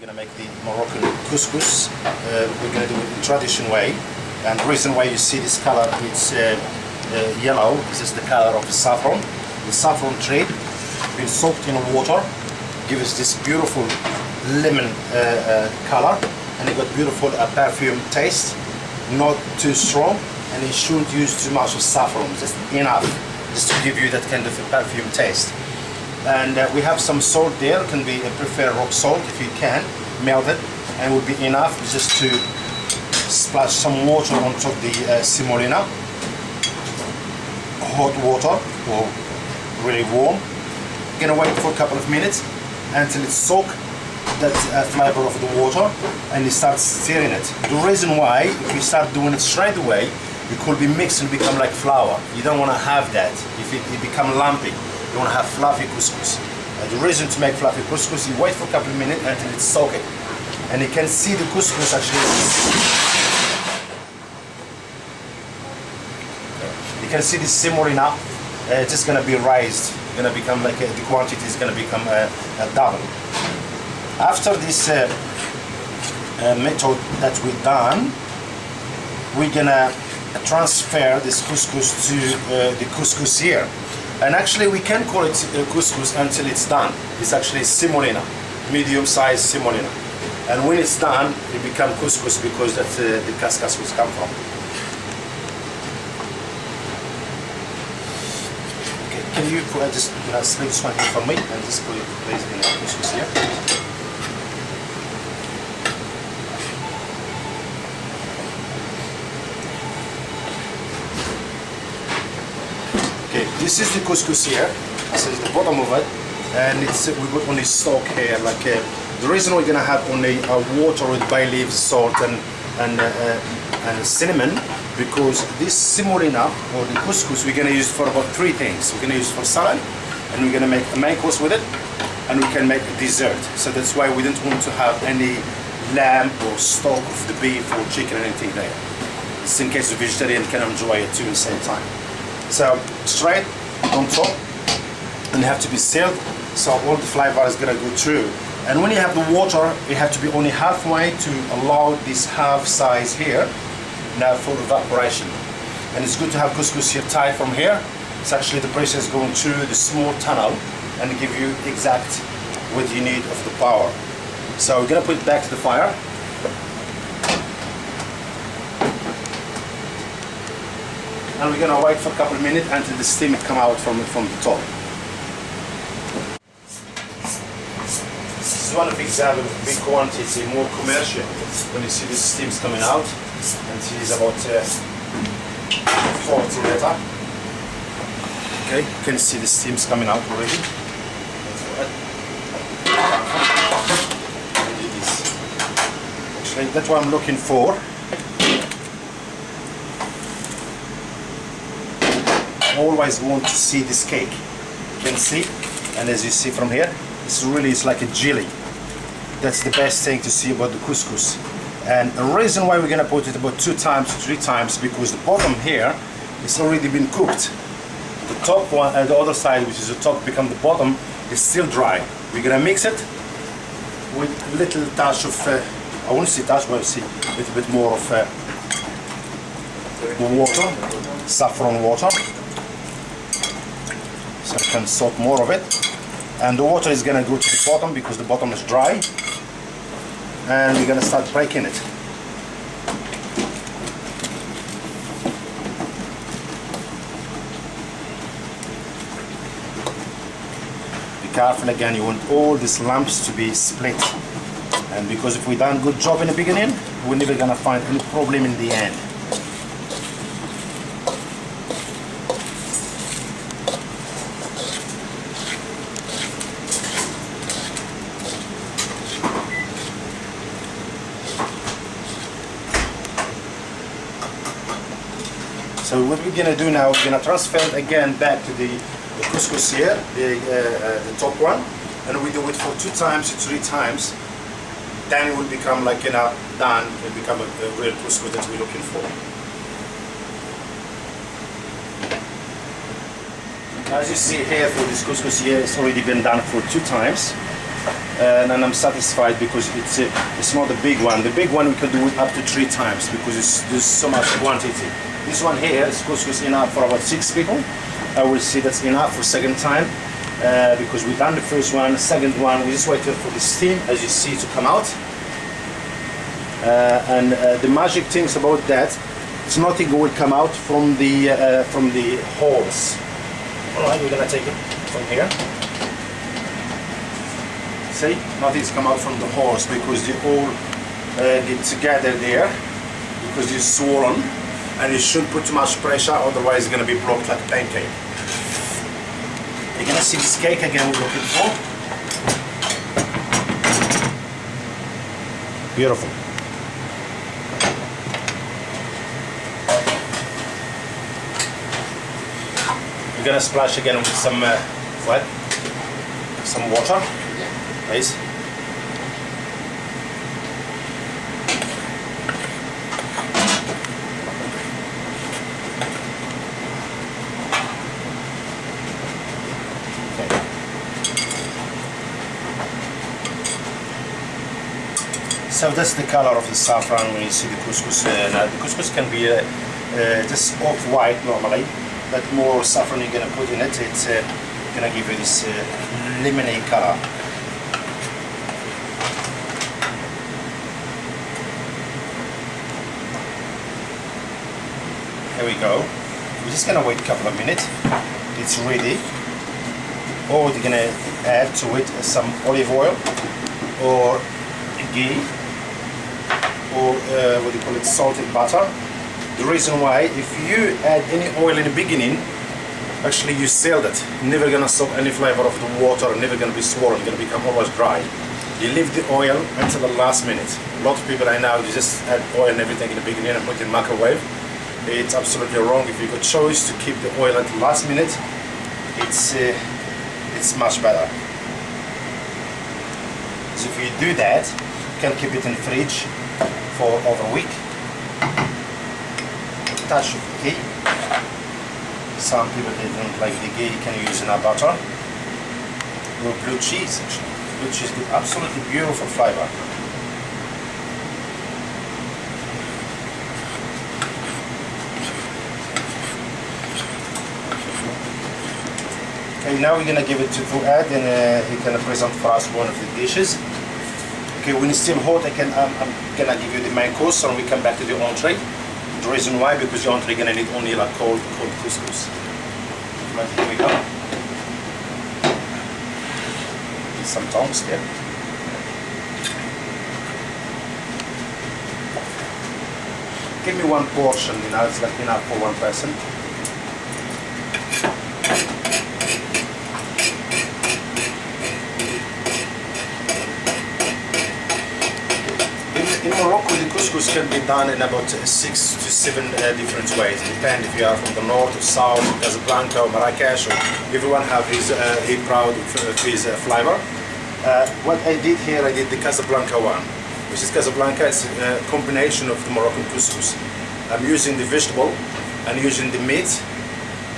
We're gonna make the Moroccan couscous. We're gonna do it in traditional way, and the reason why you see this color, it's yellow. This is the color of the saffron. The saffron tree been soaked in water, gives us this beautiful lemon color, and it got beautiful perfume taste. Not too strong, and you shouldn't use too much of saffron. Just enough, just to give you that kind of a perfume taste. And we have some salt there. It can be prefer rock salt if you can, melt it, and will be enough just to splash some water on top of the semolina. Hot water or really warm. You're gonna wait for a couple of minutes until it soaks that flavor of the water, and you start stirring it. The reason why, if you start doing it straight away, it could be mixed and become like flour. You don't want to have that. If it become lumpy, you want to have fluffy couscous. The reason to make fluffy couscous, you wait for a couple of minutes until it's soaked, and you can see the couscous actually. You can see the semolina. It's just gonna be raised. Gonna become like the quantity is gonna become double. After this method that we've done, we're gonna transfer this couscous to the couscous here. And actually we can call it couscous until it's done. It's actually semolina, medium-sized semolina. And when it's done, it becomes couscous because that's the Cous Cous was come from. Okay, can you just split this one here for me and just put it place in the couscous here. This is the couscous here. This is the bottom of it, and it's we got only stock here. Like the reason we're gonna have only water with bay leaves, salt, and cinnamon, because this semolina or the couscous we're gonna use for about 3 things. We're gonna use for salad, and we're gonna make a main course with it, and we can make a dessert. So that's why we didn't want to have any lamb or stock of the beef or chicken or anything there. It's in case the vegetarian can enjoy it too at the same time. So straight on top, and you have to be sealed, so all the flavor is gonna go through. And when you have the water, you have to be only halfway to allow this half size here now for evaporation. And it's good to have couscous here tight from here. It's actually the pressure is going through the small tunnel and give you exact what you need of the power. So we're gonna put it back to the fire. And we're gonna wait for a couple of minutes until the steam come out from the top. This is one of the examples of big quantity, more commercial. When you see the steams coming out, and it is about 40 liter. Okay, you can see the steams coming out already. Actually, that's what I'm looking for. Always want to see this cake. You can see, and as you see from here, it's like a jelly. That's the best thing to see about the couscous. And the reason why we're gonna put it about 2 times, 3 times, because the bottom here is already been cooked. The top one and the other side, which is the top become the bottom, is still dry. We're gonna mix it with a little touch of, I won't say touch, but see a little bit more of water, saffron water. So I can soak more of it, and the water is gonna go to the bottom because the bottom is dry, and we're gonna start breaking it. Be careful again, you want all these lumps to be split, and because if we done a good job in the beginning, we're never gonna find any problem in the end. So what we're gonna do now, we're gonna transfer it again back to the couscous here, the top one, and we do it for 2 times to 3 times. Then it will become like, done. It will become a real couscous that we're looking for. As you see here, for this couscous here, it's already been done for 2 times. and I'm satisfied because it's not the big one. The big one we can do it up to 3 times because there's so much quantity. This one here is couscous enough for about 6 people. I will see that's enough for second time because we've done the first one. The second one we just waited for the steam, as you see, to come out. And the magic things about that, it's nothing will come out from the holes. All right, we're gonna take it from here. See, nothing's come out from the holes because they all get together there because it's swollen, and you shouldn't put too much pressure, otherwise it's gonna be blocked like a pancake. You're gonna see this cake again we're looking for. Beautiful. We're gonna splash again with some some water. Please. Okay. So that's the color of the saffron when you see the couscous. Now the couscous can be just off-white normally, but more saffron you're gonna put in it. It's gonna give you this lemony color. Here we go. We're just gonna wait a couple of minutes. It's ready. Or you're gonna add to it some olive oil or ghee or what do you call it, salted butter. The reason why, if you add any oil in the beginning, actually you seal that. You're never gonna soak any flavor of the water, never gonna be swollen, gonna become almost dry. You leave the oil until the last minute. A lot of people I know, you just add oil and everything in the beginning and put it in the microwave. It's absolutely wrong. If you got choice to keep the oil until the last minute, it's much better. So if you do that, you can keep it in the fridge for over a week. A touch of ghee. Some people they don't like the ghee, you can use enough butter. Or blue cheese actually. Blue cheese gives absolutely beautiful flavor. Okay, now we're gonna give it to Fuad, and he can present for us one of the dishes. Okay, when it's still hot, I'm gonna give you the main course, and we come back to the entree. The reason why, because the entree gonna need only like cold couscous. Right, here we go. Some tongs there. Give me one portion, it's like enough for one person. In Morocco, the couscous can be done in about 6 to 7 different ways. It depends if you are from the north or south, Casablanca or Marrakesh, or everyone have his proud of his flavor. What I did here, I did the Casablanca one, which is Casablanca. It's a combination of the Moroccan couscous. I'm using the vegetable and using the meat,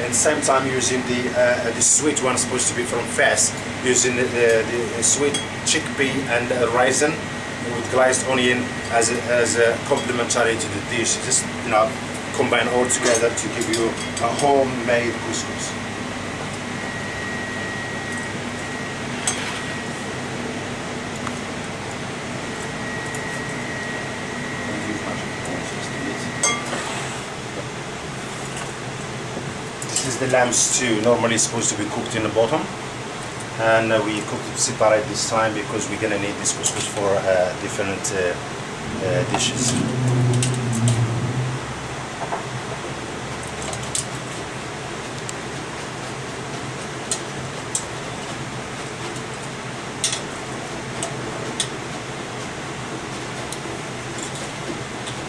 and same time using the sweet one, supposed to be from Fes, using the sweet chickpea and raisin with glazed onion as a complementary to the dish. Just combine all together to give you a homemade couscous. This is the lamb stew. Normally it's supposed to be cooked in the bottom, and we cooked it separate this time because we're gonna need this couscous for different dishes.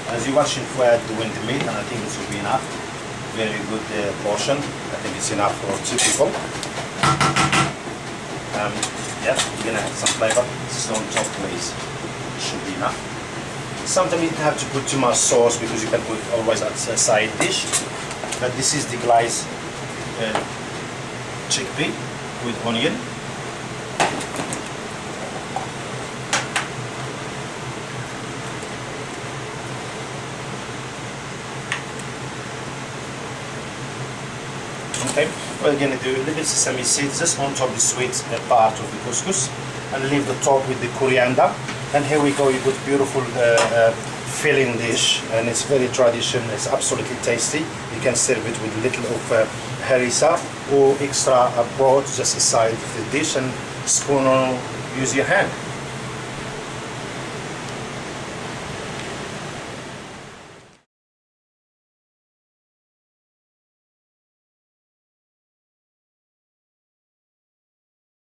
As you're watching Fuad doing the meat, and I think this will be enough. Very good portion. I think it's enough for 2 people. Yeah, you're gonna have some flavor. Just on top, please. Should be enough. Sometimes you don't have to put too much sauce because you can put always as a side dish. But this is the glazed chickpea with onion. Okay, we're going to do a little sesame seeds just on top of the sweet part of the couscous, and leave the top with the coriander. And here we go, you got beautiful filling dish, and it's very traditional, it's absolutely tasty. You can serve it with a little of harissa or extra broad just aside of the dish, and spoon or use your hand.